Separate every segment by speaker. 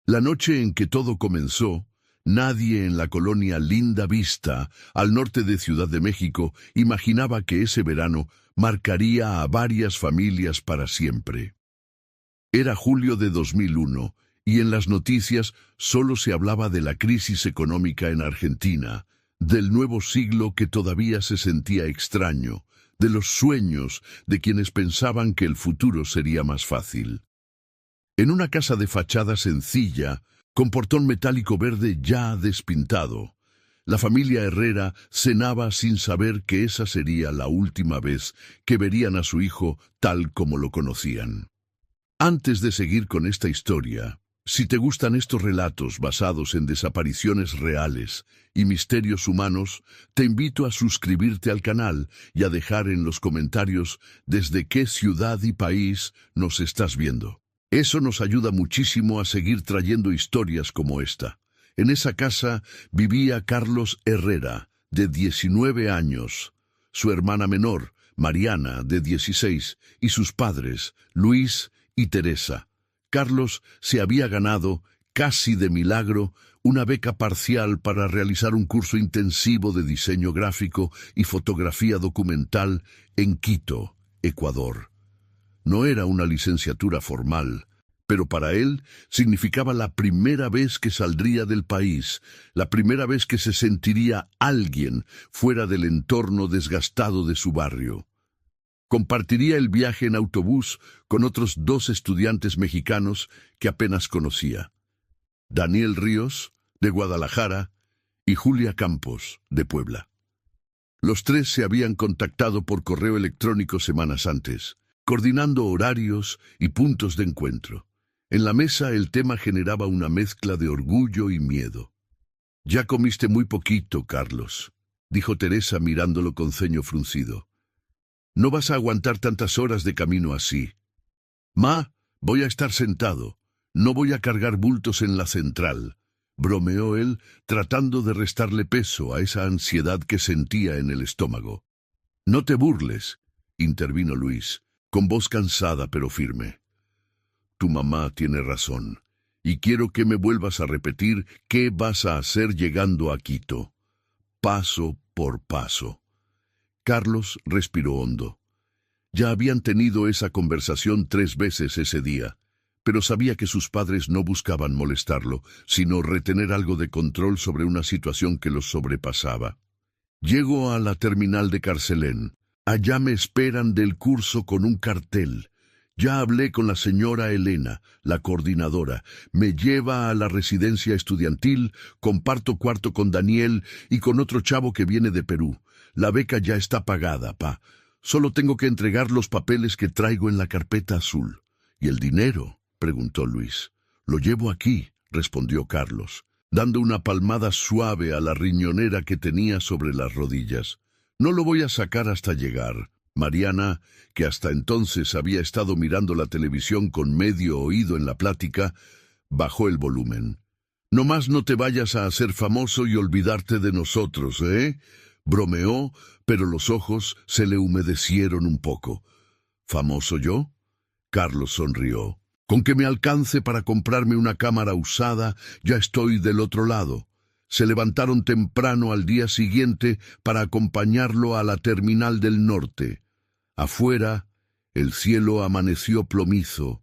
Speaker 1: La noche en que todo comenzó, nadie en la colonia Linda Vista, al norte de Ciudad de México, imaginaba que ese verano marcaría a varias familias para siempre. Era julio de 2001, y en las noticias solo se hablaba de la crisis económica en Argentina, del nuevo siglo que todavía se sentía extraño, de los sueños de quienes pensaban que el futuro sería más fácil. En una casa de fachada sencilla, con portón metálico verde ya despintado, la familia Herrera cenaba sin saber que esa sería la última vez que verían a su hijo tal como lo conocían. Antes de seguir con esta historia, si te gustan estos relatos basados en desapariciones reales y misterios humanos, te invito a suscribirte al canal y a dejar en los comentarios desde qué ciudad y país nos estás viendo. Eso nos ayuda muchísimo a seguir trayendo historias como esta. En esa casa vivía Carlos Herrera, de 19 años, su hermana menor, Mariana, de 16, y sus padres, Luis y Teresa. Carlos se había ganado, casi de milagro, una beca parcial para realizar un curso intensivo de diseño gráfico y fotografía documental en Quito, Ecuador. No era una licenciatura formal, pero para él significaba la primera vez que saldría del país, la primera vez que se sentiría alguien fuera del entorno desgastado de su barrio. Compartiría el viaje en autobús con otros 2 estudiantes mexicanos que apenas conocía: Daniel Ríos, de Guadalajara, y Julia Campos, de Puebla. Los 3 se habían contactado por correo electrónico semanas antes, coordinando horarios y puntos de encuentro. En la mesa el tema generaba una mezcla de orgullo y miedo. «Ya comiste muy poquito, Carlos», dijo Teresa mirándolo con ceño fruncido. «No vas a aguantar tantas horas de camino así». «Ma, voy a estar sentado. No voy a cargar bultos en la central», bromeó él, tratando de restarle peso a esa ansiedad que sentía en el estómago. «No te burles», intervino Luis, con voz cansada pero firme. «Tu mamá tiene razón, y quiero que me vuelvas a repetir qué vas a hacer llegando a Quito. Paso por paso». Carlos respiró hondo. Ya habían tenido esa conversación 3 veces ese día, pero sabía que sus padres no buscaban molestarlo, sino retener algo de control sobre una situación que los sobrepasaba. «Llego a la terminal de Carcelén. Allá me esperan del curso con un cartel. Ya hablé con la señora Elena, la coordinadora. Me lleva a la residencia estudiantil, comparto cuarto con Daniel y con otro chavo que viene de Perú. La beca ya está pagada, pa. Solo tengo que entregar los papeles que traigo en la carpeta azul». «¿Y el dinero?», preguntó Luis. «Lo llevo aquí», respondió Carlos, dando una palmada suave a la riñonera que tenía sobre las rodillas. «No lo voy a sacar hasta llegar». Mariana, que hasta entonces había estado mirando la televisión con medio oído en la plática, bajó el volumen. «No más no te vayas a hacer famoso y olvidarte de nosotros, ¿eh?», bromeó, pero los ojos se le humedecieron un poco. «¿Famoso yo?». Carlos sonrió. «Con que me alcance para comprarme una cámara usada, ya estoy del otro lado». Se levantaron temprano al día siguiente para acompañarlo a la terminal del norte. Afuera, el cielo amaneció plomizo,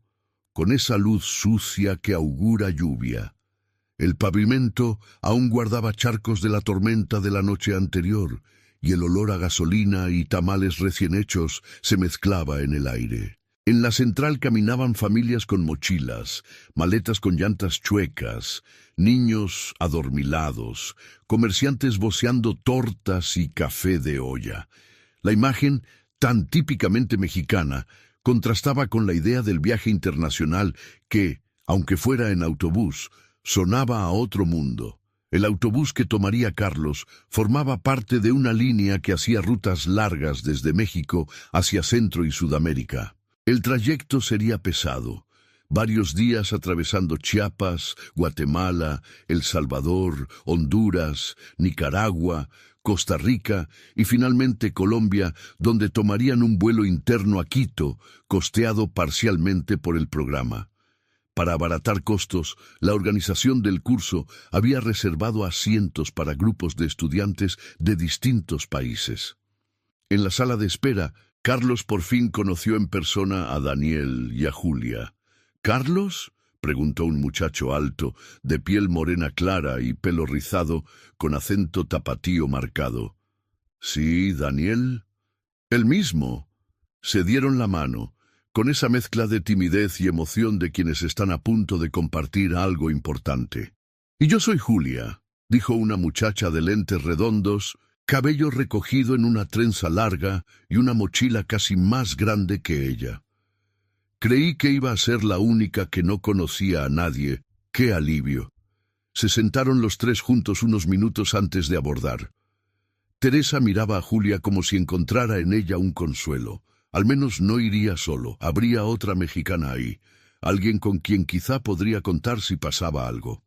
Speaker 1: con esa luz sucia que augura lluvia. El pavimento aún guardaba charcos de la tormenta de la noche anterior, y el olor a gasolina y tamales recién hechos se mezclaba en el aire. En la central caminaban familias con mochilas, maletas con llantas chuecas, niños adormilados, comerciantes voceando tortas y café de olla. La imagen, tan típicamente mexicana, contrastaba con la idea del viaje internacional que, aunque fuera en autobús, sonaba a otro mundo. El autobús que tomaría Carlos formaba parte de una línea que hacía rutas largas desde México hacia Centro y Sudamérica. El trayecto sería pesado, varios días atravesando Chiapas, Guatemala, El Salvador, Honduras, Nicaragua, Costa Rica y finalmente Colombia, donde tomarían un vuelo interno a Quito, costeado parcialmente por el programa. Para abaratar costos, la organización del curso había reservado asientos para grupos de estudiantes de distintos países. En la sala de espera, Carlos por fin conoció en persona a Daniel y a Julia. ¿Carlos?, preguntó un muchacho alto, de piel morena clara y pelo rizado, con acento tapatío marcado. «Sí, Daniel». «El mismo». Se dieron la mano, con esa mezcla de timidez y emoción de quienes están a punto de compartir algo importante. «Y yo soy Julia», dijo una muchacha de lentes redondos, cabello recogido en una trenza larga y una mochila casi más grande que ella. Creí que iba a ser la única que no conocía a nadie. ¡Qué alivio! Se sentaron los tres juntos unos minutos antes de abordar. Teresa miraba a Julia como si encontrara en ella un consuelo. Al menos no iría solo, habría otra mexicana ahí, alguien con quien quizá podría contar si pasaba algo.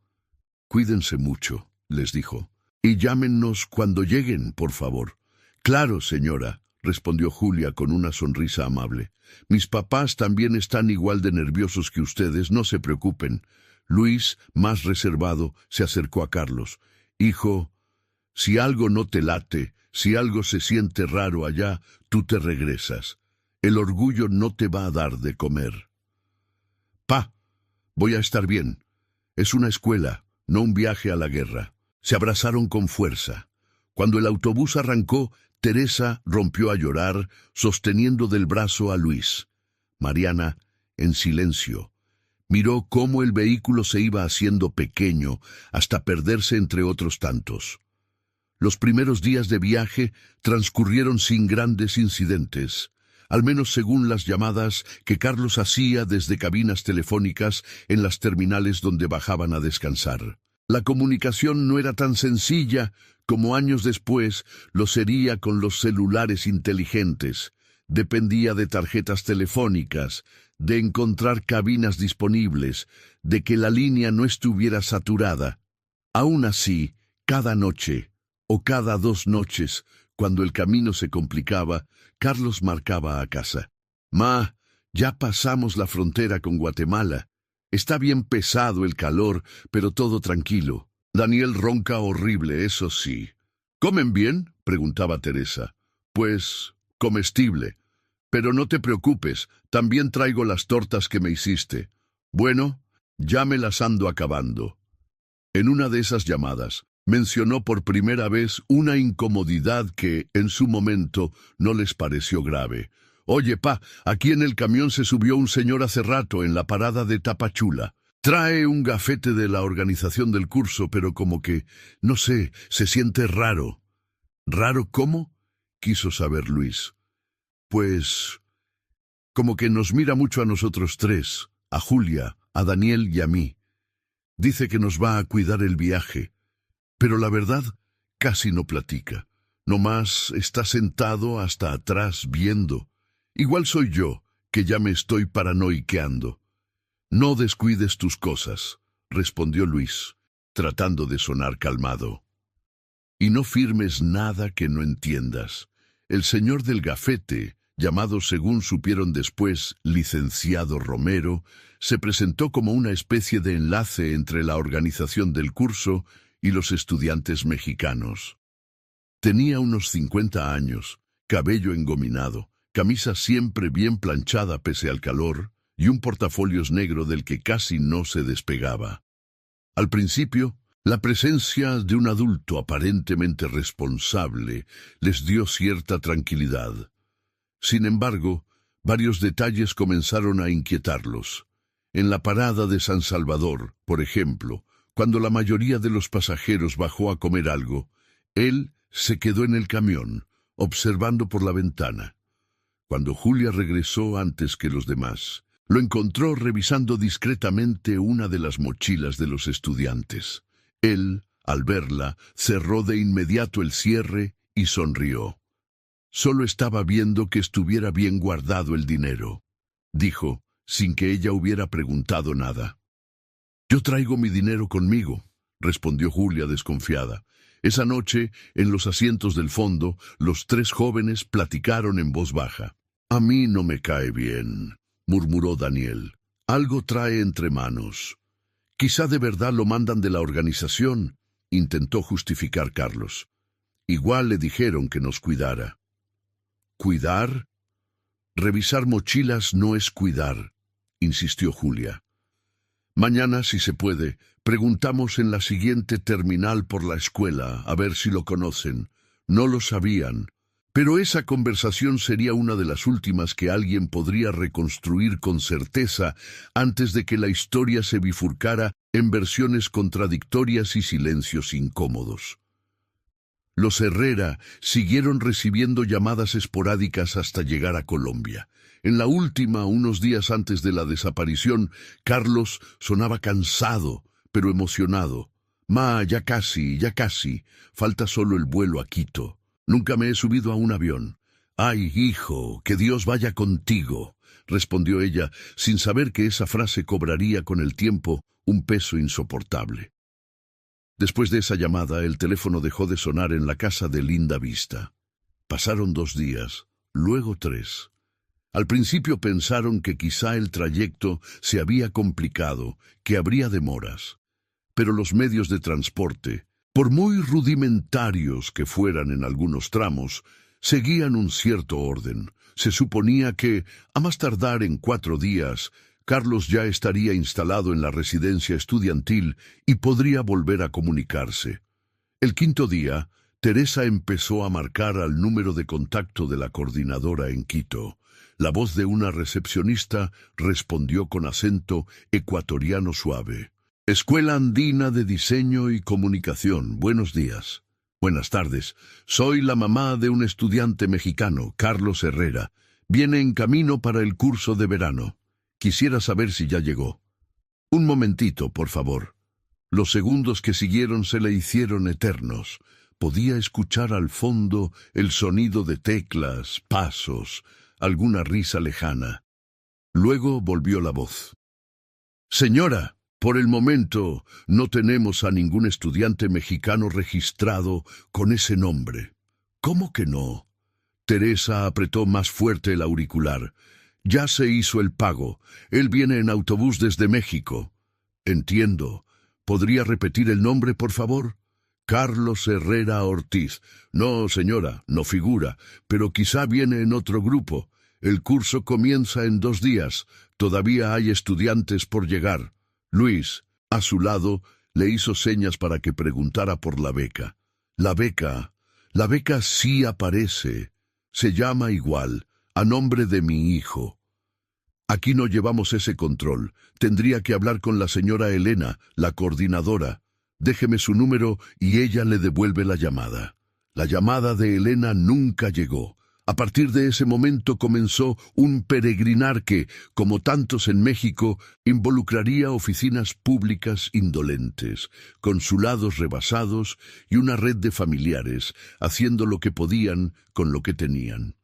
Speaker 1: «Cuídense mucho», les dijo, «y llámenos cuando lleguen, por favor». «Claro, señora», respondió Julia con una sonrisa amable. «Mis papás también están igual de nerviosos que ustedes, no se preocupen». Luis, más reservado, se acercó a Carlos. «Hijo, si algo no te late, si algo se siente raro allá, tú te regresas. El orgullo no te va a dar de comer». «Pa, voy a estar bien. Es una escuela, no un viaje a la guerra». Se abrazaron con fuerza. Cuando el autobús arrancó, Teresa rompió a llorar, sosteniendo del brazo a Luis. Mariana, en silencio, miró cómo el vehículo se iba haciendo pequeño hasta perderse entre otros tantos. Los primeros días de viaje transcurrieron sin grandes incidentes, al menos según las llamadas que Carlos hacía desde cabinas telefónicas en las terminales donde bajaban a descansar. La comunicación no era tan sencilla como años después lo sería con los celulares inteligentes. Dependía de tarjetas telefónicas, de encontrar cabinas disponibles, de que la línea no estuviera saturada. Aún así, cada noche, o cada 2 noches, cuando el camino se complicaba, Carlos marcaba a casa. «Ma, ya pasamos la frontera con Guatemala. Está bien pesado el calor, pero todo tranquilo. Daniel ronca horrible, eso sí». «¿Comen bien?», preguntaba Teresa. «Pues, comestible. Pero no te preocupes, también traigo las tortas que me hiciste». «Bueno, ya me las ando acabando». En una de esas llamadas, mencionó por primera vez una incomodidad que, en su momento, no les pareció grave. «Oye, pa, aquí en el camión se subió un señor hace rato en la parada de Tapachula. Trae un gafete de la organización del curso, pero como que, no sé, se siente raro». «¿Raro cómo?», quiso saber Luis. «Pues, como que nos mira mucho a nosotros tres, a Julia, a Daniel y a mí. Dice que nos va a cuidar el viaje, pero la verdad, casi no platica. Nomás está sentado hasta atrás viendo. Igual soy yo, que ya me estoy paranoiqueando». «No descuides tus cosas», respondió Luis, tratando de sonar calmado. «Y no firmes nada que no entiendas. El señor del gafete, llamado según supieron después licenciado Romero, se presentó como una especie de enlace entre la organización del curso y los estudiantes mexicanos. Tenía unos 50 años, cabello engominado, camisa siempre bien planchada pese al calor, y un portafolios negro del que casi no se despegaba. Al principio, la presencia de un adulto aparentemente responsable les dio cierta tranquilidad. Sin embargo, varios detalles comenzaron a inquietarlos. En la parada de San Salvador, por ejemplo, cuando la mayoría de los pasajeros bajó a comer algo, él se quedó en el camión, observando por la ventana. Cuando Julia regresó antes que los demás, lo encontró revisando discretamente una de las mochilas de los estudiantes. Él, al verla, cerró de inmediato el cierre y sonrió. Solo estaba viendo que estuviera bien guardado el dinero, dijo, sin que ella hubiera preguntado nada. «Yo traigo mi dinero conmigo», respondió Julia desconfiada. Esa noche, en los asientos del fondo, los 3 jóvenes platicaron en voz baja. «A mí no me cae bien», murmuró Daniel. Algo trae entre manos. Quizá de verdad lo mandan de la organización, intentó justificar Carlos. Igual le dijeron que nos cuidara. ¿Cuidar? Revisar mochilas no es cuidar, insistió Julia. Mañana, si se puede, preguntamos en la siguiente terminal por la escuela, a ver si lo conocen. No lo sabían, pero esa conversación sería una de las últimas que alguien podría reconstruir con certeza antes de que la historia se bifurcara en versiones contradictorias y silencios incómodos. Los Herrera siguieron recibiendo llamadas esporádicas hasta llegar a Colombia. En la última, unos días antes de la desaparición, Carlos sonaba cansado, pero emocionado. Ya casi, falta solo el vuelo a Quito. Nunca me he subido a un avión. Ay, hijo, que Dios vaya contigo, respondió ella, sin saber que esa frase cobraría con el tiempo un peso insoportable. Después de esa llamada, el teléfono dejó de sonar en la casa de Linda Vista. Pasaron 2 días, luego 3. Al principio pensaron que quizá el trayecto se había complicado, que habría demoras. Pero los medios de transporte, por muy rudimentarios que fueran en algunos tramos, seguían un cierto orden. Se suponía que, a más tardar en 4 días, Carlos ya estaría instalado en la residencia estudiantil y podría volver a comunicarse. El 5.º día, Teresa empezó a marcar al número de contacto de la coordinadora en Quito. La voz de una recepcionista respondió con acento ecuatoriano suave. Escuela Andina de Diseño y Comunicación, buenos días. Buenas tardes. Soy la mamá de un estudiante mexicano, Carlos Herrera. Viene en camino para el curso de verano. Quisiera saber si ya llegó. Un momentito, por favor. Los segundos que siguieron se le hicieron eternos. Podía escuchar al fondo el sonido de teclas, pasos, alguna risa lejana. Luego volvió la voz. Señora, por el momento no tenemos a ningún estudiante mexicano registrado con ese nombre. ¿Cómo que no? Teresa apretó más fuerte el auricular. Ya se hizo el pago. Él viene en autobús desde México. Entiendo. ¿Podría repetir el nombre, por favor? Carlos Herrera Ortiz. No, señora, no figura, pero quizá viene en otro grupo. El curso comienza en 2 días. Todavía hay estudiantes por llegar. Luis, a su lado, le hizo señas para que preguntara por la beca. La beca sí aparece. Se llama igual, a nombre de mi hijo. Aquí no llevamos ese control. Tendría que hablar con la señora Elena, la coordinadora. Déjeme su número y ella le devuelve la llamada. La llamada de Elena nunca llegó. A partir de ese momento comenzó un peregrinar que, como tantos en México, involucraría oficinas públicas indolentes, consulados rebasados y una red de familiares, haciendo lo que podían con lo que tenían.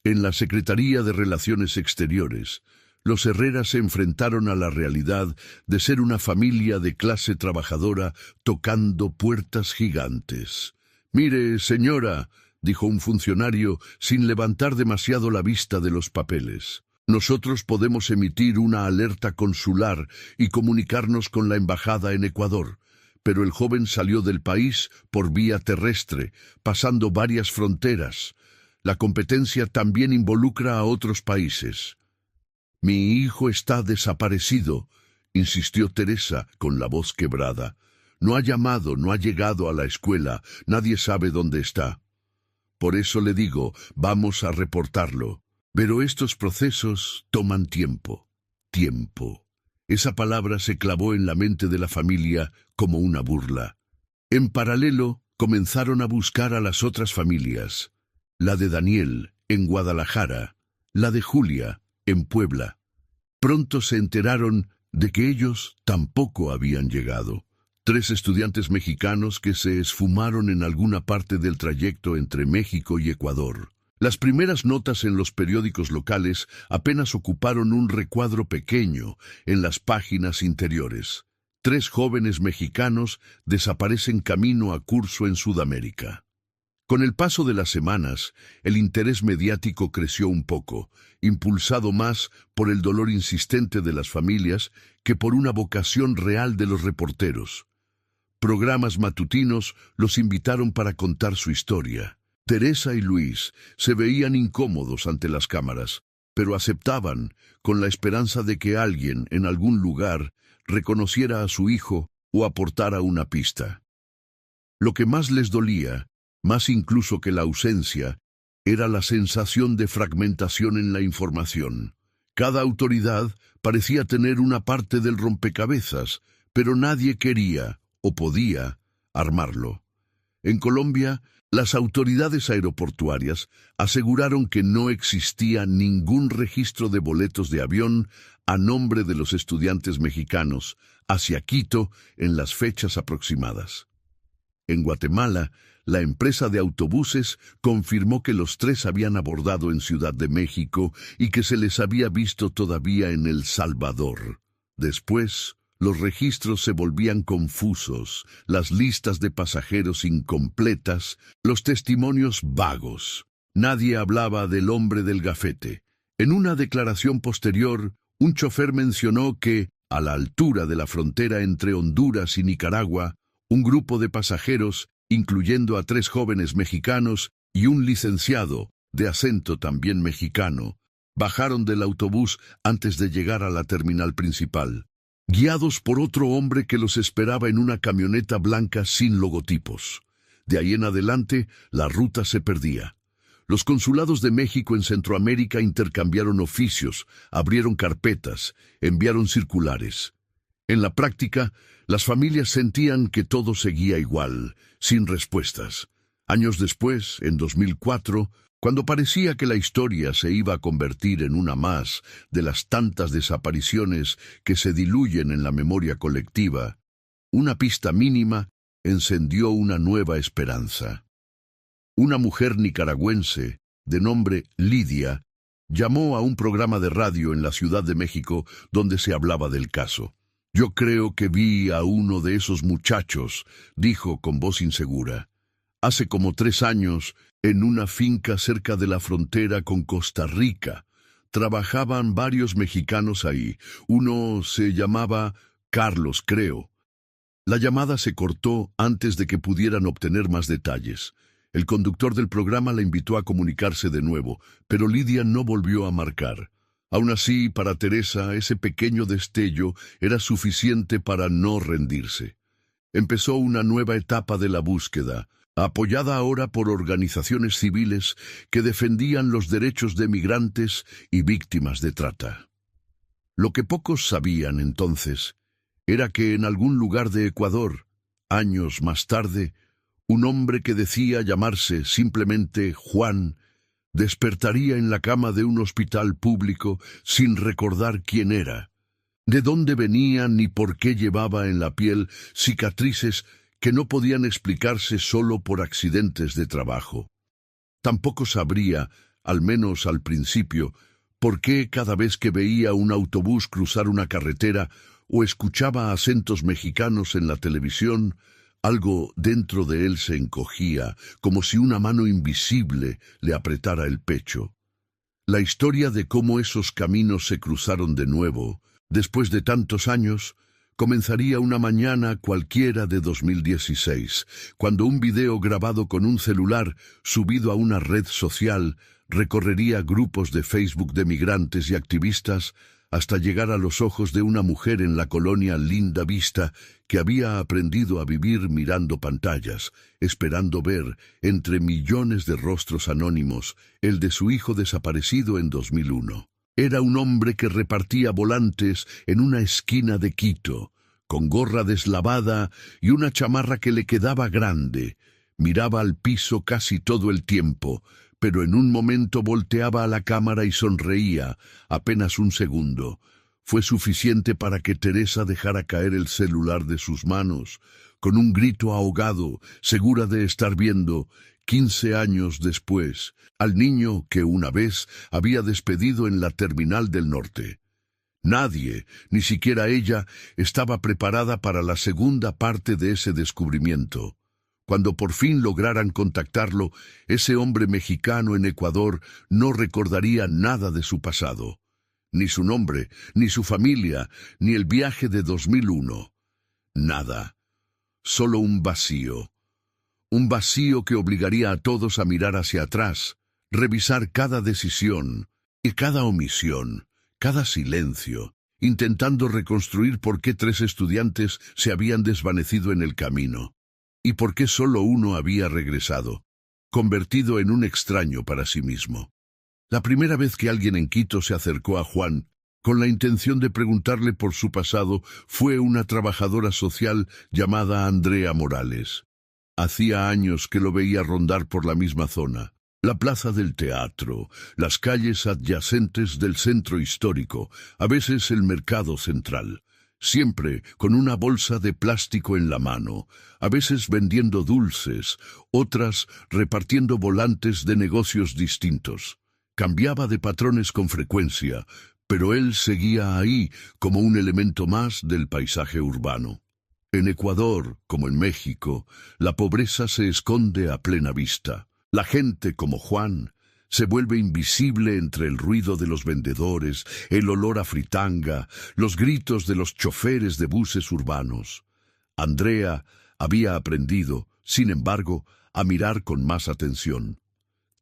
Speaker 1: En la Secretaría de Relaciones Exteriores, los Herrera se enfrentaron a la realidad de ser una familia de clase trabajadora tocando puertas gigantes. «Mire, señora», dijo un funcionario sin levantar demasiado la vista de los papeles. «Nosotros podemos emitir una alerta consular y comunicarnos con la embajada en Ecuador, pero el joven salió del país por vía terrestre, pasando varias fronteras. La competencia también involucra a otros países». «Mi hijo está desaparecido», insistió Teresa con la voz quebrada. «No ha llamado, no ha llegado a la escuela, nadie sabe dónde está. Por eso le digo, vamos a reportarlo. Pero estos procesos toman tiempo. Tiempo. Esa palabra se clavó en la mente de la familia como una burla. En paralelo, comenzaron a buscar a las otras familias. La de Daniel, en Guadalajara. La de Julia, en Puebla. Pronto se enteraron de que ellos tampoco habían llegado. 3 estudiantes mexicanos que se esfumaron en alguna parte del trayecto entre México y Ecuador. Las primeras notas en los periódicos locales apenas ocuparon un recuadro pequeño en las páginas interiores. 3 jóvenes mexicanos desaparecen camino a curso en Sudamérica. Con el paso de las semanas, el interés mediático creció un poco, impulsado más por el dolor insistente de las familias que por una vocación real de los reporteros. Programas matutinos los invitaron para contar su historia. Teresa y Luis se veían incómodos ante las cámaras, pero aceptaban, con la esperanza de que alguien, en algún lugar, reconociera a su hijo o aportara una pista. Lo que más les dolía, más incluso que la ausencia, era la sensación de fragmentación en la información. Cada autoridad parecía tener una parte del rompecabezas, pero nadie quería o podía armarlo. En Colombia, las autoridades aeroportuarias aseguraron que no existía ningún registro de boletos de avión a nombre de los estudiantes mexicanos hacia Quito en las fechas aproximadas. En Guatemala, la empresa de autobuses confirmó que los tres habían abordado en Ciudad de México y que se les había visto todavía en El Salvador. Después, los registros se volvían confusos, las listas de pasajeros incompletas, los testimonios vagos. Nadie hablaba del hombre del gafete. En una declaración posterior, un chofer mencionó que, a la altura de la frontera entre Honduras y Nicaragua, un grupo de pasajeros, incluyendo a 3 jóvenes mexicanos y un licenciado, de acento también mexicano, bajaron del autobús antes de llegar a la terminal principal, guiados por otro hombre que los esperaba en una camioneta blanca sin logotipos. De ahí en adelante, la ruta se perdía. Los consulados de México en Centroamérica intercambiaron oficios, abrieron carpetas, enviaron circulares. En la práctica, las familias sentían que todo seguía igual, sin respuestas. Años después, en 2004, cuando parecía que la historia se iba a convertir en una más de las tantas desapariciones que se diluyen en la memoria colectiva, una pista mínima encendió una nueva esperanza. Una mujer nicaragüense, de nombre Lidia, llamó a un programa de radio en la Ciudad de México donde se hablaba del caso. «Yo creo que vi a uno de esos muchachos», dijo con voz insegura. «Hace como 3 años, en una finca cerca de la frontera con Costa Rica. Trabajaban varios mexicanos ahí. Uno se llamaba Carlos, creo». La llamada se cortó antes de que pudieran obtener más detalles. El conductor del programa la invitó a comunicarse de nuevo, pero Lidia no volvió a marcar. Aún así, para Teresa, ese pequeño destello era suficiente para no rendirse. Empezó una nueva etapa de la búsqueda, apoyada ahora por organizaciones civiles que defendían los derechos de migrantes y víctimas de trata. Lo que pocos sabían entonces era que en algún lugar de Ecuador, años más tarde, un hombre que decía llamarse simplemente Juan, despertaría en la cama de un hospital público sin recordar quién era, de dónde venía ni por qué llevaba en la piel cicatrices que no podían explicarse solo por accidentes de trabajo. Tampoco sabría, al menos al principio, por qué cada vez que veía un autobús cruzar una carretera o escuchaba acentos mexicanos en la televisión, algo dentro de él se encogía, como si una mano invisible le apretara el pecho. La historia de cómo esos caminos se cruzaron de nuevo, después de tantos años, comenzaría una mañana cualquiera de 2016, cuando un video grabado con un celular subido a una red social recorrería grupos de Facebook de migrantes y activistas hasta llegar a los ojos de una mujer en la colonia Linda Vista que había aprendido a vivir mirando pantallas, esperando ver, entre millones de rostros anónimos, el de su hijo desaparecido en 2001. Era un hombre que repartía volantes en una esquina de Quito, con gorra deslavada y una chamarra que le quedaba grande. Miraba al piso casi todo el tiempo, pero en un momento volteaba a la cámara y sonreía, apenas un segundo. Fue suficiente para que Teresa dejara caer el celular de sus manos, con un grito ahogado, segura de estar viendo, 15 años después, al niño que una vez había despedido en la terminal del norte. Nadie, ni siquiera ella, estaba preparada para la segunda parte de ese descubrimiento. Cuando por fin lograran contactarlo, ese hombre mexicano en Ecuador no recordaría nada de su pasado. Ni su nombre, ni su familia, ni el viaje de 2001. Nada. Solo un vacío. Un vacío que obligaría a todos a mirar hacia atrás, revisar cada decisión y cada omisión, cada silencio, intentando reconstruir por qué 3 estudiantes se habían desvanecido en el camino. ¿Y por qué solo uno había regresado, convertido en un extraño para sí mismo? La primera vez que alguien en Quito se acercó a Juan, con la intención de preguntarle por su pasado, fue una trabajadora social llamada Andrea Morales. Hacía años que lo veía rondar por la misma zona, la plaza del teatro, las calles adyacentes del centro histórico, a veces el mercado central. Siempre con una bolsa de plástico en la mano, a veces vendiendo dulces, otras repartiendo volantes de negocios distintos. Cambiaba de patrones con frecuencia, pero él seguía ahí como un elemento más del paisaje urbano. En Ecuador, como en México, la pobreza se esconde a plena vista. La gente, como Juan, se vuelve invisible entre el ruido de los vendedores, el olor a fritanga, los gritos de los choferes de buses urbanos. Andrea había aprendido, sin embargo, a mirar con más atención.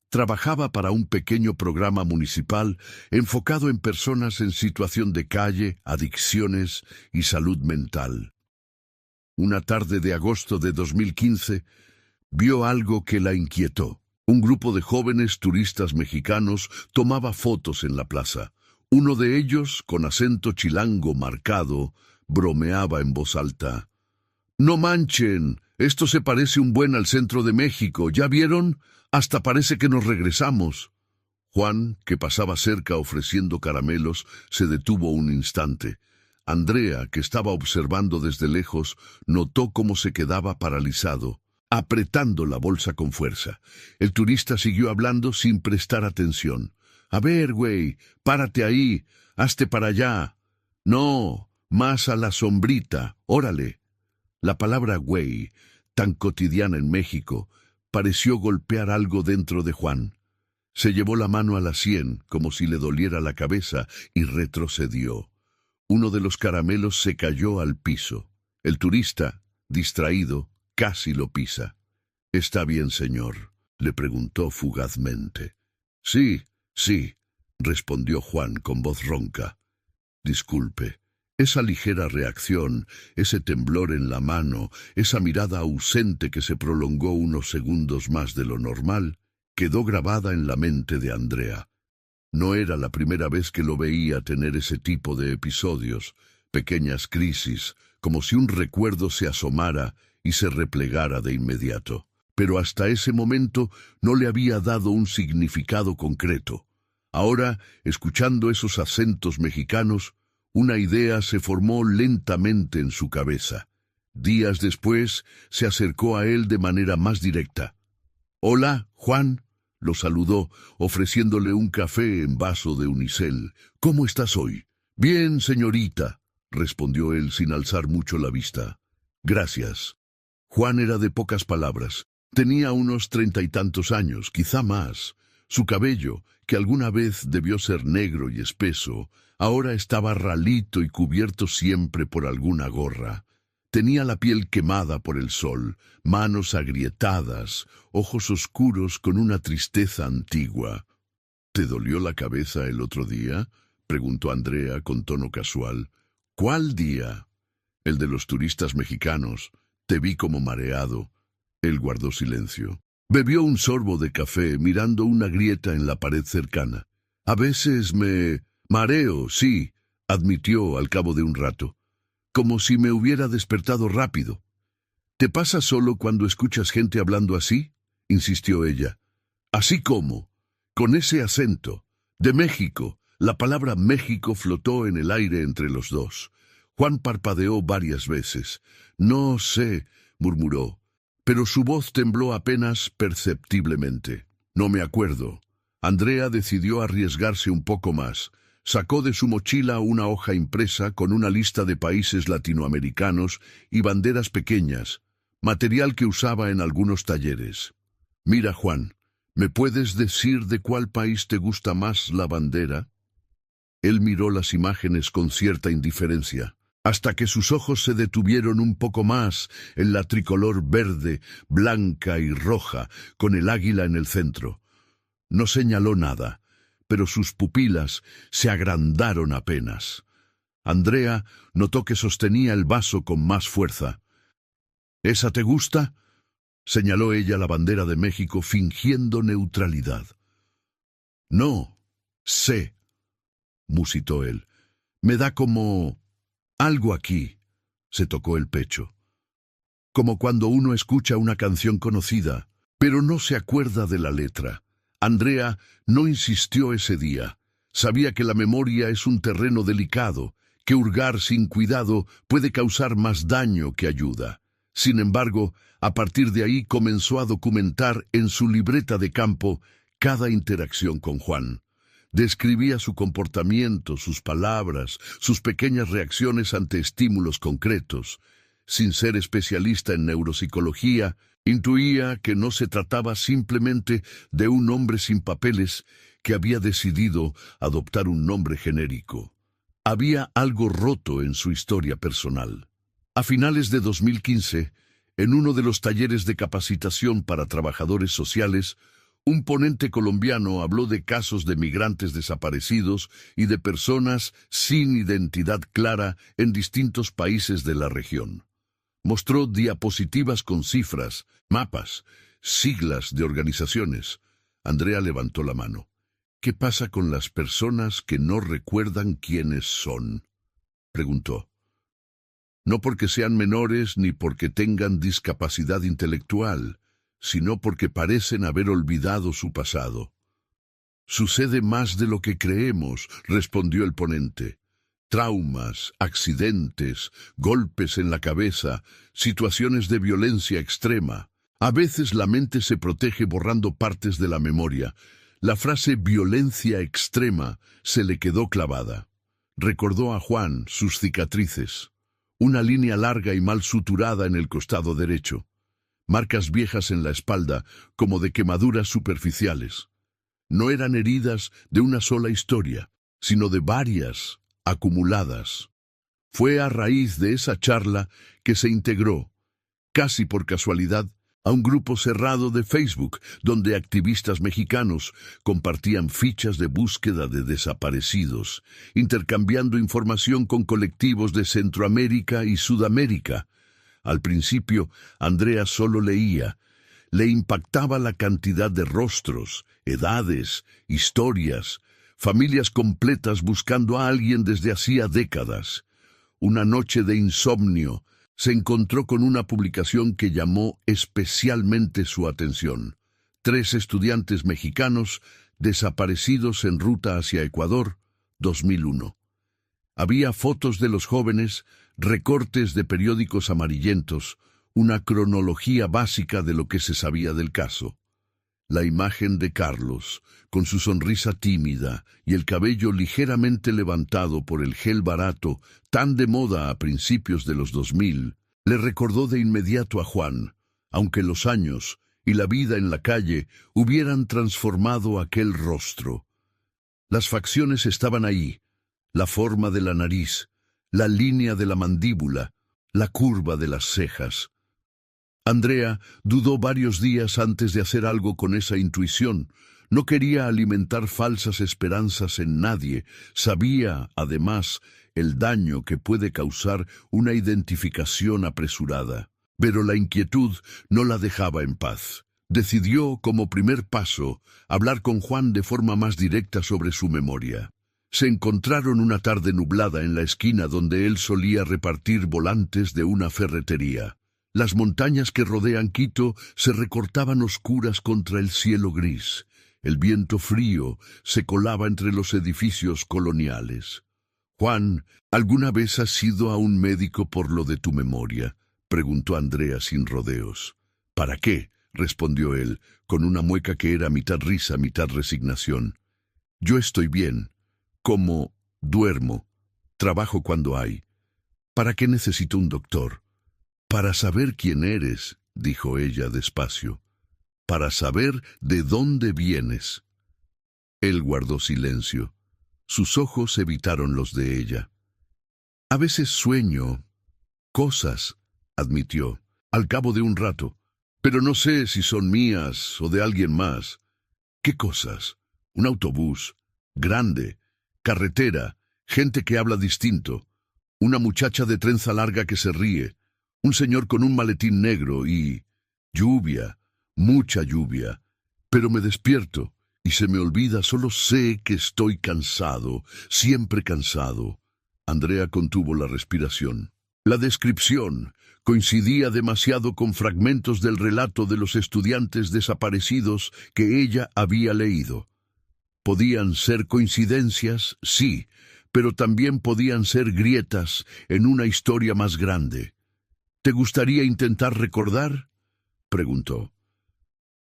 Speaker 1: Trabajaba para un pequeño programa municipal enfocado en personas en situación de calle, adicciones y salud mental. Una tarde de agosto de 2015, vio algo que la inquietó. Un grupo de jóvenes turistas mexicanos tomaba fotos en la plaza. Uno de ellos, con acento chilango marcado, bromeaba en voz alta. «No manchen, esto se parece un buen al centro de México, ¿ya vieron? Hasta parece que nos regresamos». Juan, que pasaba cerca ofreciendo caramelos, se detuvo un instante. Andrea, que estaba observando desde lejos, notó cómo se quedaba paralizado, apretando la bolsa con fuerza. El turista siguió hablando sin prestar atención. «A ver, güey, párate ahí, hazte para allá. No, más a la sombrita, órale». La palabra güey, tan cotidiana en México, pareció golpear algo dentro de Juan. Se llevó la mano a la sien, como si le doliera la cabeza, y retrocedió. Uno de los caramelos se cayó al piso. El turista, distraído, casi lo pisa. «¿Está bien, señor?», le preguntó fugazmente. «Sí, sí», respondió Juan con voz ronca. «Disculpe». Esa ligera reacción, ese temblor en la mano, esa mirada ausente que se prolongó unos segundos más de lo normal, quedó grabada en la mente de Andrea. No era la primera vez que lo veía tener ese tipo de episodios, pequeñas crisis, como si un recuerdo se asomara y se replegara de inmediato. Pero hasta ese momento no le había dado un significado concreto. Ahora, escuchando esos acentos mexicanos, una idea se formó lentamente en su cabeza. Días después, se acercó a él de manera más directa. «Hola, Juan», lo saludó, ofreciéndole un café en vaso de unicel. «¿Cómo estás hoy?» «Bien, señorita», respondió él sin alzar mucho la vista. «Gracias». Juan era de pocas palabras. Tenía unos 30 y tantos años, quizá más. Su cabello, que alguna vez debió ser negro y espeso, ahora estaba ralito y cubierto siempre por alguna gorra. Tenía la piel quemada por el sol, manos agrietadas, ojos oscuros con una tristeza antigua. «¿Te dolió la cabeza el otro día?», preguntó Andrea con tono casual. «¿Cuál día?» «El de los turistas mexicanos. Te vi como mareado». Él guardó silencio. Bebió un sorbo de café mirando una grieta en la pared cercana. «A veces me mareo, sí», admitió al cabo de un rato. «Como si me hubiera despertado rápido». «¿Te pasa solo cuando escuchas gente hablando así?», insistió ella. «¿Así cómo?». «Con ese acento. De México». La palabra México flotó en el aire entre los dos. Juan parpadeó varias veces. «No sé», murmuró, pero su voz tembló apenas perceptiblemente. «No me acuerdo». Andrea decidió arriesgarse un poco más. Sacó de su mochila una hoja impresa con una lista de países latinoamericanos y banderas pequeñas, material que usaba en algunos talleres. Mira, Juan, ¿me puedes decir de cuál país te gusta más la bandera? Él miró las imágenes con cierta indiferencia, hasta que sus ojos se detuvieron un poco más en la tricolor verde, blanca y roja, con el águila en el centro. No señaló nada, pero sus pupilas se agrandaron apenas. Andrea notó que sostenía el vaso con más fuerza. ¿Esa te gusta?, señaló ella la bandera de México fingiendo neutralidad. No, sé, musitó él. Me da como algo aquí. Se tocó el pecho. Como cuando uno escucha una canción conocida, pero no se acuerda de la letra. Andrea no insistió ese día. Sabía que la memoria es un terreno delicado, que hurgar sin cuidado puede causar más daño que ayuda. Sin embargo, a partir de ahí comenzó a documentar en su libreta de campo cada interacción con Juan. Describía su comportamiento, sus palabras, sus pequeñas reacciones ante estímulos concretos. Sin ser especialista en neuropsicología, intuía que no se trataba simplemente de un hombre sin papeles que había decidido adoptar un nombre genérico. Había algo roto en su historia personal. A finales de 2015, en uno de los talleres de capacitación para trabajadores sociales, un ponente colombiano habló de casos de migrantes desaparecidos y de personas sin identidad clara en distintos países de la región. Mostró diapositivas con cifras, mapas, siglas de organizaciones. Andrea levantó la mano. ¿Qué pasa con las personas que no recuerdan quiénes son?, preguntó. No porque sean menores ni porque tengan discapacidad intelectual, sino porque parecen haber olvidado su pasado. Sucede más de lo que creemos, respondió el ponente. Traumas, accidentes, golpes en la cabeza, situaciones de violencia extrema. A veces la mente se protege borrando partes de la memoria. La frase violencia extrema se le quedó clavada. Recordó a Juan sus cicatrices. Una línea larga y mal suturada en el costado derecho. Marcas viejas en la espalda, como de quemaduras superficiales. No eran heridas de una sola historia, sino de varias, acumuladas. Fue a raíz de esa charla que se integró, casi por casualidad, a un grupo cerrado de Facebook, donde activistas mexicanos compartían fichas de búsqueda de desaparecidos, intercambiando información con colectivos de Centroamérica y Sudamérica. Al principio, Andrea solo leía. Le impactaba la cantidad de rostros, edades, historias, familias completas buscando a alguien desde hacía décadas. Una noche de insomnio, se encontró con una publicación que llamó especialmente su atención. 3 estudiantes mexicanos desaparecidos en ruta hacia Ecuador, 2001. Había fotos de los jóvenes, recortes de periódicos amarillentos, una cronología básica de lo que se sabía del caso. La imagen de Carlos, con su sonrisa tímida y el cabello ligeramente levantado por el gel barato, tan de moda a principios de los 2000, le recordó de inmediato a Juan, aunque los años y la vida en la calle hubieran transformado aquel rostro. Las facciones estaban ahí, la forma de la nariz, la línea de la mandíbula, la curva de las cejas. Andrea dudó varios días antes de hacer algo con esa intuición. No quería alimentar falsas esperanzas en nadie. Sabía, además, el daño que puede causar una identificación apresurada. Pero la inquietud no la dejaba en paz. Decidió, como primer paso, hablar con Juan de forma más directa sobre su memoria. Se encontraron una tarde nublada en la esquina donde él solía repartir volantes de una ferretería. Las montañas que rodean Quito se recortaban oscuras contra el cielo gris. El viento frío se colaba entre los edificios coloniales. «Juan, ¿alguna vez has ido a un médico por lo de tu memoria?», preguntó Andrea sin rodeos. «¿Para qué?», respondió él, con una mueca que era mitad risa, mitad resignación. «Yo estoy bien. Como, duermo, trabajo cuando hay. ¿Para qué necesito un doctor?». Para saber quién eres, dijo ella despacio, para saber de dónde vienes. Él guardó silencio. Sus ojos evitaron los de ella. A veces sueño cosas, admitió, al cabo de un rato, pero no sé si son mías o de alguien más. ¿Qué cosas? Un autobús, grande, carretera, gente que habla distinto, una muchacha de trenza larga que se ríe, un señor con un maletín negro y lluvia, mucha lluvia. Pero me despierto y se me olvida, solo sé que estoy cansado, siempre cansado. Andrea contuvo la respiración. La descripción coincidía demasiado con fragmentos del relato de los estudiantes desaparecidos que ella había leído. Podían ser coincidencias, sí, pero también podían ser grietas en una historia más grande. ¿Te gustaría intentar recordar?, preguntó.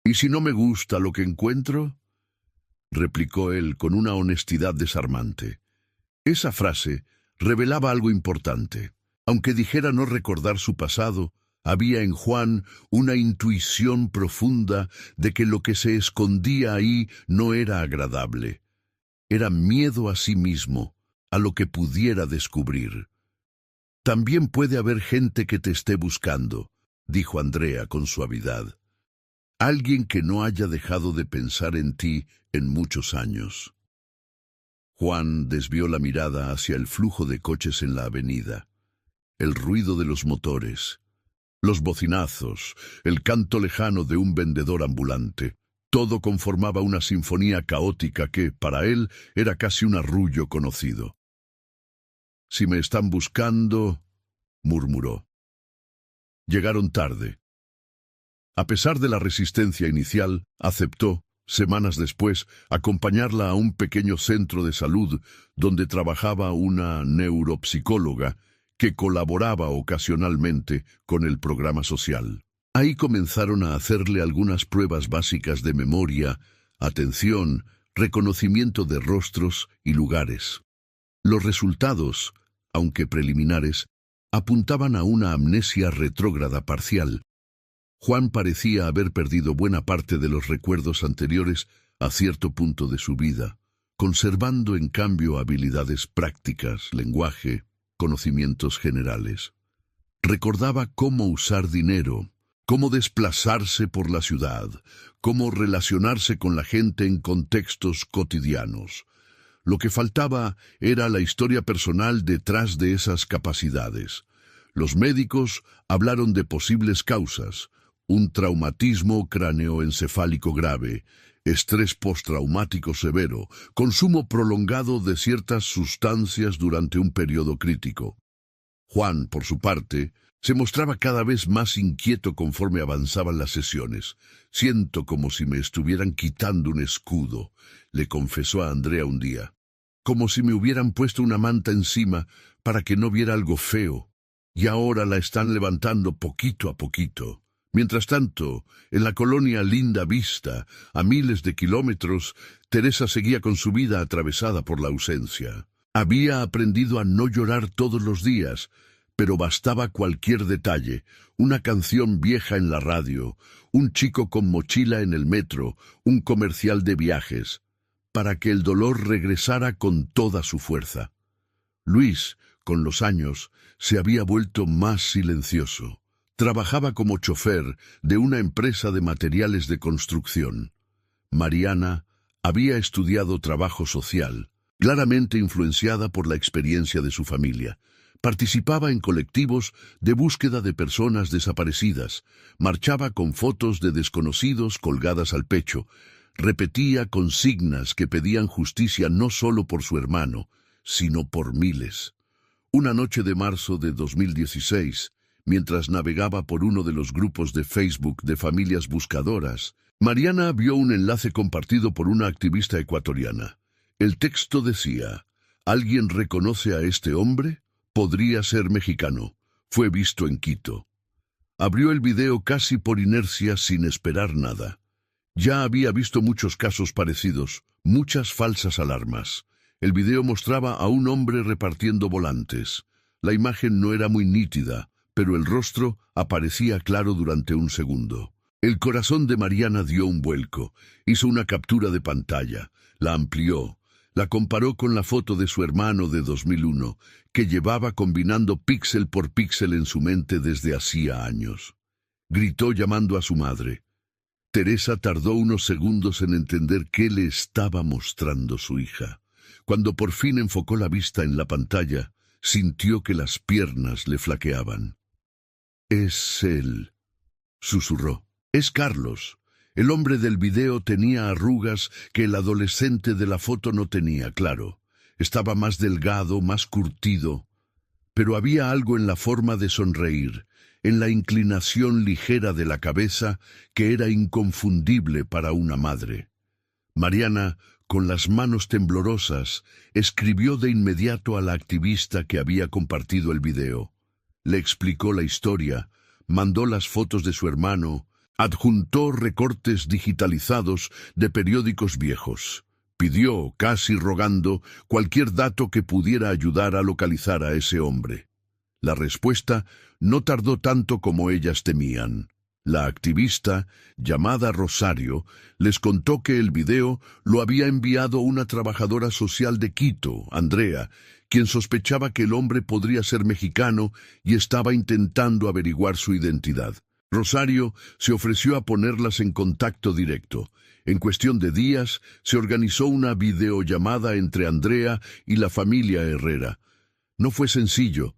Speaker 1: ¿Y si no me gusta lo que encuentro?, replicó él con una honestidad desarmante. Esa frase revelaba algo importante. Aunque dijera no recordar su pasado, había en Juan una intuición profunda de que lo que se escondía ahí no era agradable. Era miedo a sí mismo, a lo que pudiera descubrir. También puede haber gente que te esté buscando, dijo Andrea con suavidad. Alguien que no haya dejado de pensar en ti en muchos años. Juan desvió la mirada hacia el flujo de coches en la avenida. El ruido de los motores, los bocinazos, el canto lejano de un vendedor ambulante. Todo conformaba una sinfonía caótica que, para él, era casi un arrullo conocido. «Si me están buscando», murmuró. Llegaron tarde. A pesar de la resistencia inicial, aceptó, semanas después, acompañarla a un pequeño centro de salud donde trabajaba una neuropsicóloga que colaboraba ocasionalmente con el programa social. Ahí comenzaron a hacerle algunas pruebas básicas de memoria, atención, reconocimiento de rostros y lugares. Los resultados, aunque preliminares, apuntaban a una amnesia retrógrada parcial. Juan parecía haber perdido buena parte de los recuerdos anteriores a cierto punto de su vida, conservando en cambio habilidades prácticas, lenguaje, conocimientos generales. Recordaba cómo usar dinero, cómo desplazarse por la ciudad, cómo relacionarse con la gente en contextos cotidianos. Lo que faltaba era la historia personal detrás de esas capacidades. Los médicos hablaron de posibles causas: un traumatismo cráneoencefálico grave, estrés postraumático severo, consumo prolongado de ciertas sustancias durante un periodo crítico. Juan, por su parte, se mostraba cada vez más inquieto conforme avanzaban las sesiones. «Siento como si me estuvieran quitando un escudo», le confesó a Andrea un día. «Como si me hubieran puesto una manta encima para que no viera algo feo. Y ahora la están levantando poquito a poquito». Mientras tanto, en la colonia Linda Vista, a miles de kilómetros, Teresa seguía con su vida atravesada por la ausencia. Había aprendido a no llorar todos los días, pero bastaba cualquier detalle: una canción vieja en la radio, un chico con mochila en el metro, un comercial de viajes, para que el dolor regresara con toda su fuerza. Luis, con los años, se había vuelto más silencioso. Trabajaba como chofer de una empresa de materiales de construcción. Mariana había estudiado trabajo social, claramente influenciada por la experiencia de su familia. Participaba en colectivos de búsqueda de personas desaparecidas, marchaba con fotos de desconocidos colgadas al pecho, repetía consignas que pedían justicia no solo por su hermano, sino por miles. Una noche de marzo de 2016, mientras navegaba por uno de los grupos de Facebook de familias buscadoras, Mariana vio un enlace compartido por una activista ecuatoriana. El texto decía: «¿Alguien reconoce a este hombre? Podría ser mexicano. Fue visto en Quito». Abrió el video casi por inercia, sin esperar nada. Ya había visto muchos casos parecidos, muchas falsas alarmas. El video mostraba a un hombre repartiendo volantes. La imagen no era muy nítida, pero el rostro aparecía claro durante un segundo. El corazón de Mariana dio un vuelco, hizo una captura de pantalla, la amplió, la comparó con la foto de su hermano de 2001, que llevaba combinando píxel por píxel en su mente desde hacía años. Gritó llamando a su madre. Teresa tardó unos segundos en entender qué le estaba mostrando su hija. Cuando por fin enfocó la vista en la pantalla, sintió que las piernas le flaqueaban. «Es él», susurró. «Es Carlos. El hombre del video tenía arrugas que el adolescente de la foto no tenía, claro. Estaba más delgado, más curtido. Pero había algo en la forma de sonreír, en la inclinación ligera de la cabeza, que era inconfundible para una madre. Mariana, con las manos temblorosas, escribió de inmediato a la activista que había compartido el video. Le explicó la historia, mandó las fotos de su hermano, adjuntó recortes digitalizados de periódicos viejos. Pidió, casi rogando, cualquier dato que pudiera ayudar a localizar a ese hombre. La respuesta no tardó tanto como ellas temían. La activista, llamada Rosario, les contó que el video lo había enviado una trabajadora social de Quito, Andrea, quien sospechaba que el hombre podría ser mexicano y estaba intentando averiguar su identidad. Rosario se ofreció a ponerlas en contacto directo. En cuestión de días, se organizó una videollamada entre Andrea y la familia Herrera. No fue sencillo.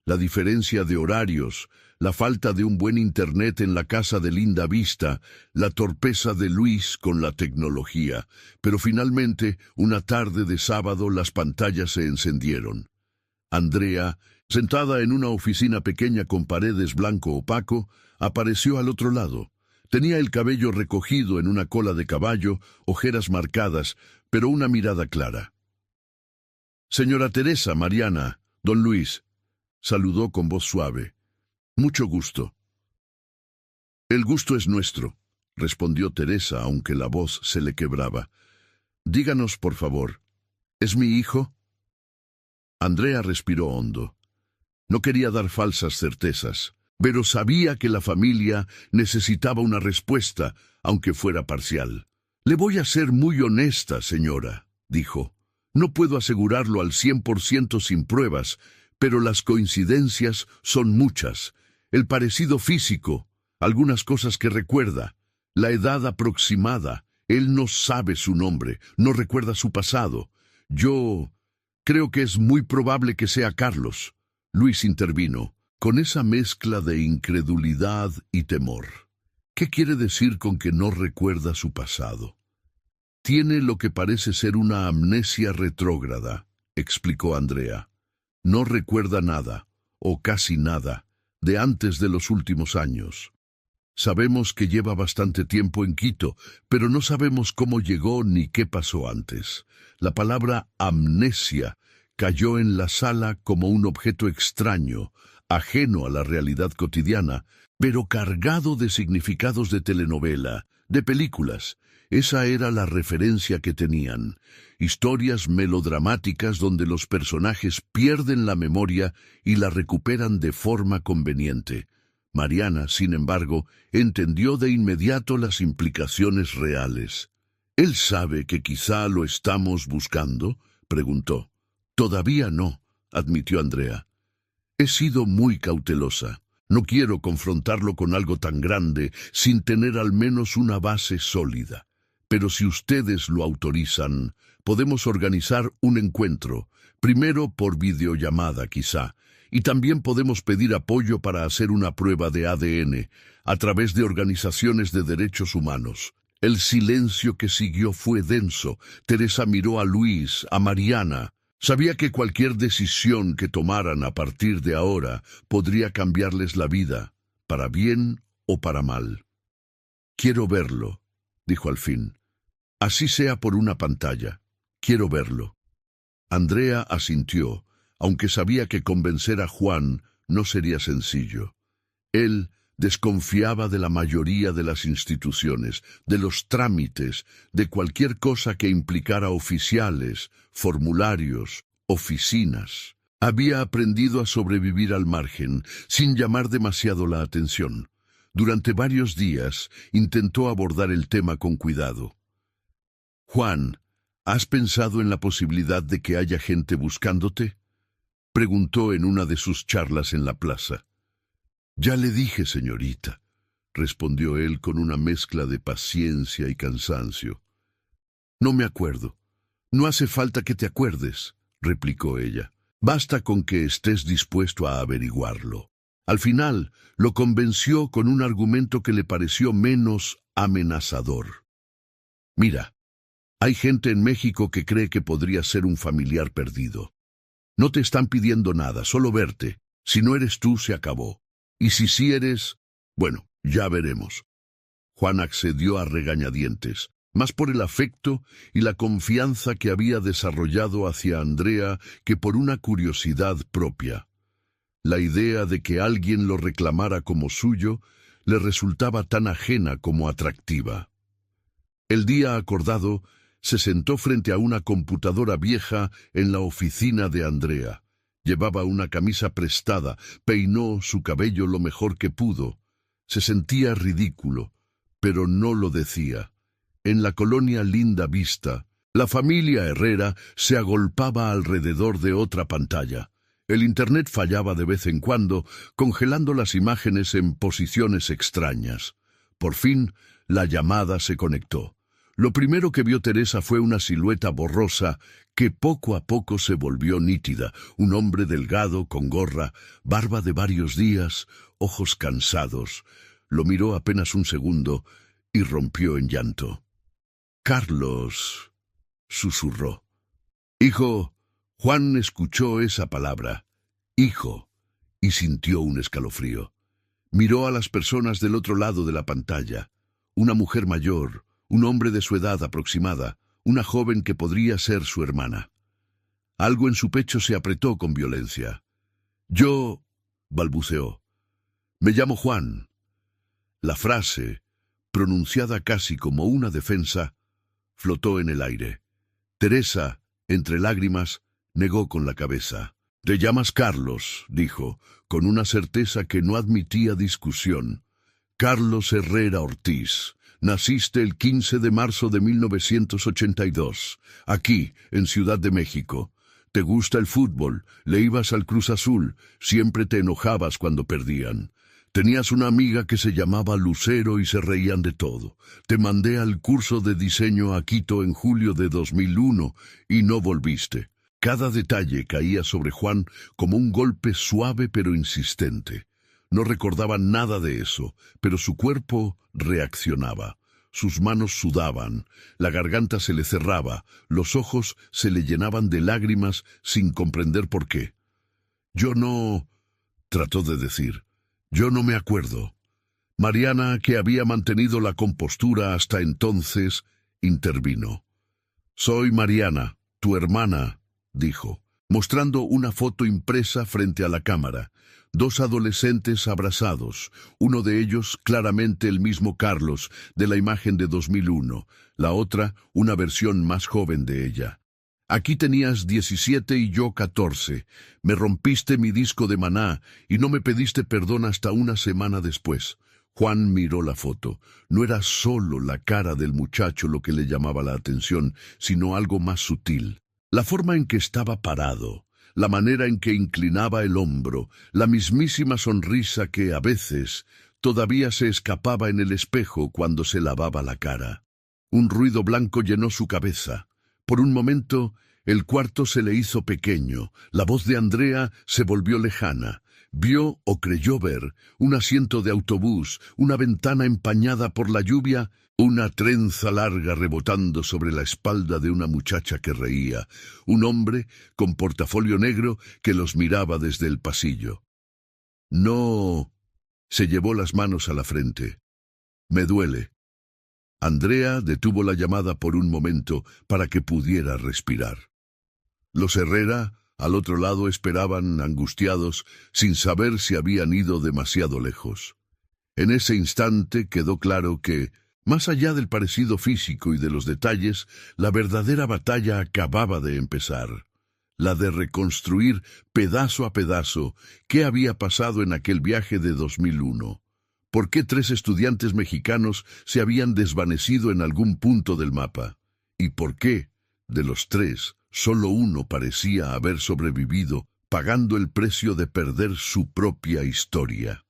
Speaker 1: La diferencia de horarios, la falta de un buen internet en la casa de Linda Vista, la torpeza de Luis con la tecnología. Pero finalmente, una tarde de sábado, las pantallas se encendieron. Andrea, sentada en una oficina pequeña con paredes blanco opaco, apareció al otro lado. Tenía el cabello recogido en una cola de caballo, ojeras marcadas, pero una mirada clara. «Señora Teresa, Mariana, don Luis», saludó con voz suave. «Mucho gusto». «El gusto es nuestro», respondió Teresa, aunque la voz se le quebraba. «Díganos, por favor, ¿es mi hijo?» Andrea respiró hondo. No quería dar falsas certezas, pero sabía que la familia necesitaba una respuesta, aunque fuera parcial. «Le voy a ser muy honesta, señora», dijo. «No puedo asegurarlo al 100% sin pruebas, pero las coincidencias son muchas. El parecido físico, algunas cosas que recuerda, la edad aproximada. Él no sabe su nombre, no recuerda su pasado. Yo creo que es muy probable que sea Carlos». Luis intervino, con esa mezcla de incredulidad y temor. «¿Qué quiere decir con que no recuerda su pasado?» «Tiene lo que parece ser una amnesia retrógrada», explicó Andrea. «No recuerda nada, o casi nada, de antes de los últimos años. Sabemos que lleva bastante tiempo en Quito, pero no sabemos cómo llegó ni qué pasó antes. La palabra amnesia cayó en la sala como un objeto extraño, ajeno a la realidad cotidiana, pero cargado de significados de telenovela, de películas. Esa era la referencia que tenían. Historias melodramáticas donde los personajes pierden la memoria y la recuperan de forma conveniente. Mariana, sin embargo, entendió de inmediato las implicaciones reales. «¿Él sabe que quizá lo estamos buscando?», preguntó. «Todavía no», admitió Andrea. «He sido muy cautelosa. No quiero confrontarlo con algo tan grande sin tener al menos una base sólida. Pero si ustedes lo autorizan, podemos organizar un encuentro, primero por videollamada quizá, y también podemos pedir apoyo para hacer una prueba de ADN a través de organizaciones de derechos humanos». El silencio que siguió fue denso. Teresa miró a Luis, a Mariana. Sabía que cualquier decisión que tomaran a partir de ahora podría cambiarles la vida, para bien o para mal. «Quiero verlo», dijo al fin. «Así sea por una pantalla. Quiero verlo». Andrea asintió, aunque sabía que convencer a Juan no sería sencillo. Él desconfiaba de la mayoría de las instituciones, de los trámites, de cualquier cosa que implicara oficiales, formularios, oficinas. Había aprendido a sobrevivir al margen, sin llamar demasiado la atención. Durante varios días intentó abordar el tema con cuidado. «Juan, ¿has pensado en la posibilidad de que haya gente buscándote?», preguntó en una de sus charlas en la plaza. «Ya le dije, señorita», respondió él con una mezcla de paciencia y cansancio. «No me acuerdo». «No hace falta que te acuerdes», replicó ella. «Basta con que estés dispuesto a averiguarlo». Al final, lo convenció con un argumento que le pareció menos amenazador. «Mira, hay gente en México que cree que podría ser un familiar perdido. No te están pidiendo nada, solo verte. Si no eres tú, se acabó. Y si sí eres, bueno, ya veremos». Juan accedió a regañadientes, más por el afecto y la confianza que había desarrollado hacia Andrea que por una curiosidad propia. La idea de que alguien lo reclamara como suyo le resultaba tan ajena como atractiva. El día acordado, se sentó frente a una computadora vieja en la oficina de Andrea. Llevaba una camisa prestada, peinó su cabello lo mejor que pudo. Se sentía ridículo, pero no lo decía. En la colonia Linda Vista, la familia Herrera se agolpaba alrededor de otra pantalla. El internet fallaba de vez en cuando, congelando las imágenes en posiciones extrañas. Por fin, la llamada se conectó. Lo primero que vio Teresa fue una silueta borrosa que poco a poco se volvió nítida. Un hombre delgado, con gorra, barba de varios días, ojos cansados. Lo miró apenas un segundo y rompió en llanto. «Carlos», susurró. «Hijo». Juan escuchó esa palabra, hijo, y sintió un escalofrío. Miró a las personas del otro lado de la pantalla. Una mujer mayor, un hombre de su edad aproximada, una joven que podría ser su hermana. Algo en su pecho se apretó con violencia. «Yo», balbuceó, «me llamo Juan». La frase, pronunciada casi como una defensa, flotó en el aire. Teresa, entre lágrimas, negó con la cabeza. «Te llamas Carlos», dijo, con una certeza que no admitía discusión. «Carlos Herrera Ortiz. Naciste el 15 de marzo de 1982, aquí, en Ciudad de México. Te gusta el fútbol, le ibas al Cruz Azul, siempre te enojabas cuando perdían. Tenías una amiga que se llamaba Lucero y se reían de todo. Te mandé al curso de diseño a Quito en julio de 2001 y no volviste». Cada detalle caía sobre Juan como un golpe suave pero insistente. No recordaba nada de eso, pero su cuerpo reaccionaba. Sus manos sudaban, la garganta se le cerraba, los ojos se le llenaban de lágrimas sin comprender por qué. «Yo no», trató de decir, «yo no me acuerdo». Mariana, que había mantenido la compostura hasta entonces, intervino. «Soy Mariana, tu hermana», dijo, mostrando una foto impresa frente a la cámara. Dos adolescentes abrazados, uno de ellos claramente el mismo Carlos, de la imagen de 2001, la otra una versión más joven de ella. «Aquí tenías 17 y yo 14. Me rompiste mi disco de Maná y no me pediste perdón hasta una semana después». Juan miró la foto. No era solo la cara del muchacho lo que le llamaba la atención, sino algo más sutil. La forma en que estaba parado, la manera en que inclinaba el hombro, la mismísima sonrisa que, a veces, todavía se escapaba en el espejo cuando se lavaba la cara. Un ruido blanco llenó su cabeza. Por un momento, el cuarto se le hizo pequeño, la voz de Andrea se volvió lejana. Vio o creyó ver un asiento de autobús, una ventana empañada por la lluvia, una trenza larga rebotando sobre la espalda de una muchacha que reía, un hombre con portafolio negro que los miraba desde el pasillo. «No», se llevó las manos a la frente. «Me duele». Andrea detuvo la llamada por un momento para que pudiera respirar. Los Herrera, al otro lado, esperaban angustiados, sin saber si habían ido demasiado lejos. En ese instante quedó claro que, más allá del parecido físico y de los detalles, la verdadera batalla acababa de empezar. la de reconstruir pedazo a pedazo qué había pasado en aquel viaje de 2001. ¿Por qué 3 estudiantes mexicanos se habían desvanecido en algún punto del mapa? ¿Y por qué, de los 3, solo uno parecía haber sobrevivido, pagando el precio de perder su propia historia?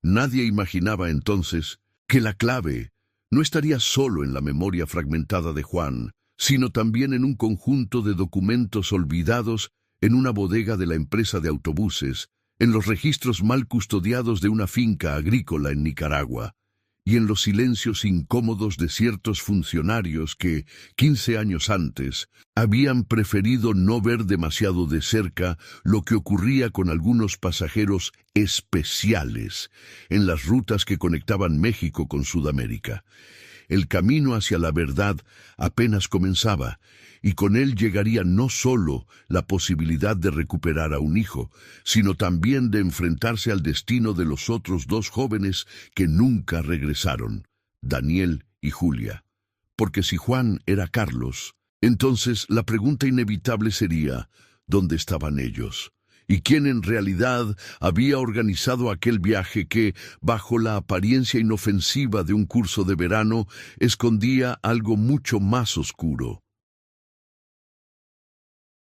Speaker 1: Nadie imaginaba entonces que la clave no estaría solo en la memoria fragmentada de Juan, sino también en un conjunto de documentos olvidados en una bodega de la empresa de autobuses, en los registros mal custodiados de una finca agrícola en Nicaragua, y en los silencios incómodos de ciertos funcionarios que, 15 años antes, habían preferido no ver demasiado de cerca lo que ocurría con algunos pasajeros especiales en las rutas que conectaban México con Sudamérica. El camino hacia la verdad apenas comenzaba, y con él llegaría no solo la posibilidad de recuperar a un hijo, sino también de enfrentarse al destino de los otros 2 jóvenes que nunca regresaron, Daniel y Julia. Porque si Juan era Carlos, entonces la pregunta inevitable sería, ¿dónde estaban ellos? ¿Y quién en realidad había organizado aquel viaje que, bajo la apariencia inofensiva de un curso de verano, escondía algo mucho más oscuro?